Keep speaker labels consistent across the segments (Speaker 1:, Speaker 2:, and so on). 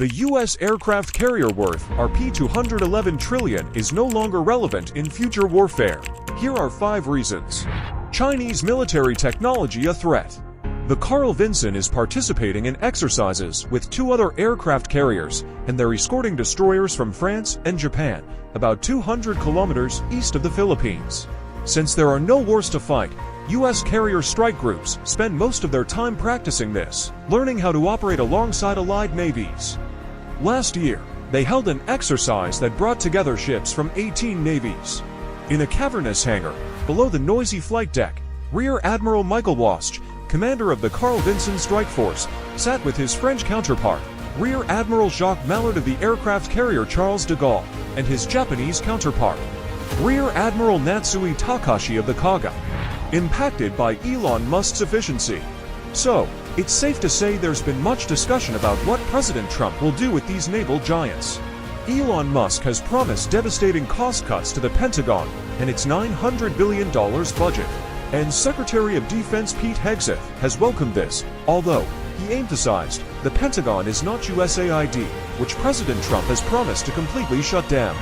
Speaker 1: The U.S. aircraft carrier worth Rp211 trillion is no longer relevant in future warfare. Here are 5 reasons. Chinese military technology a threat. The Carl Vinson is participating in exercises with 2 other aircraft carriers, and they're escorting destroyers from France and Japan, about 200 kilometers east of the Philippines. Since there are no wars to fight, U.S. carrier strike groups spend most of their time practicing this, learning how to operate alongside allied navies. Last year, they held an exercise that brought together ships from 18 navies. In a cavernous hangar, below the noisy flight deck, Rear Admiral Michael Wasch, commander of the Carl Vinson Strike Force, sat with his French counterpart, Rear Admiral Jacques Mallard of the aircraft carrier Charles de Gaulle, and his Japanese counterpart, Rear Admiral Natsui Takashi of the Kaga, impacted by Elon Musk's efficiency. So, it's safe to say there's been much discussion about what President Trump will do with these naval giants. Elon Musk has promised devastating cost cuts to the Pentagon and its $900 billion budget. And Secretary of Defense Pete Hegseth has welcomed this, although he emphasized the Pentagon is not USAID, which President Trump has promised to completely shut down.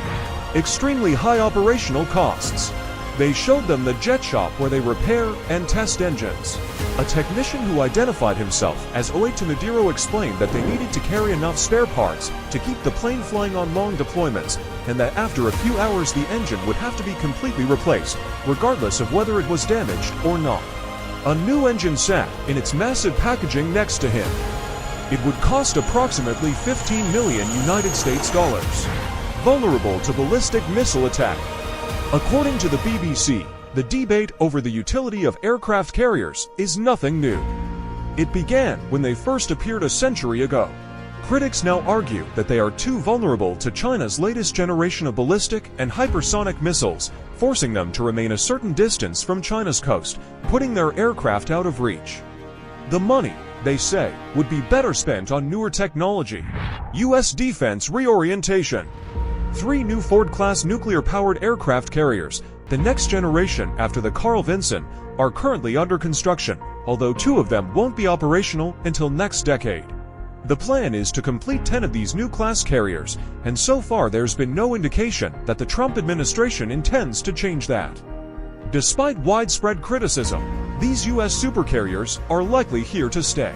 Speaker 1: Extremely high operational costs. They showed them the jet shop where they repair and test engines. A technician who identified himself as Oito Madero explained that they needed to carry enough spare parts to keep the plane flying on long deployments, and that after a few hours the engine would have to be completely replaced, regardless of whether it was damaged or not. A new engine sat in its massive packaging next to him. It would cost approximately $15 million United States dollars. Vulnerable to ballistic missile attack. According to the BBC, the debate over the utility of aircraft carriers is nothing new. It began when they first appeared a century ago. Critics now argue that they are too vulnerable to China's latest generation of ballistic and hypersonic missiles, forcing them to remain a certain distance from China's coast, putting their aircraft out of reach. The money, they say, would be better spent on newer technology. U.S. defense reorientation. 3 new Ford-class nuclear-powered aircraft carriers, the next generation after the Carl Vinson, are currently under construction, although 2 of them won't be operational until next decade. The plan is to complete 10 of these new class carriers, and so far there's been no indication that the Trump administration intends to change that. Despite widespread criticism, these U.S. supercarriers are likely here to stay.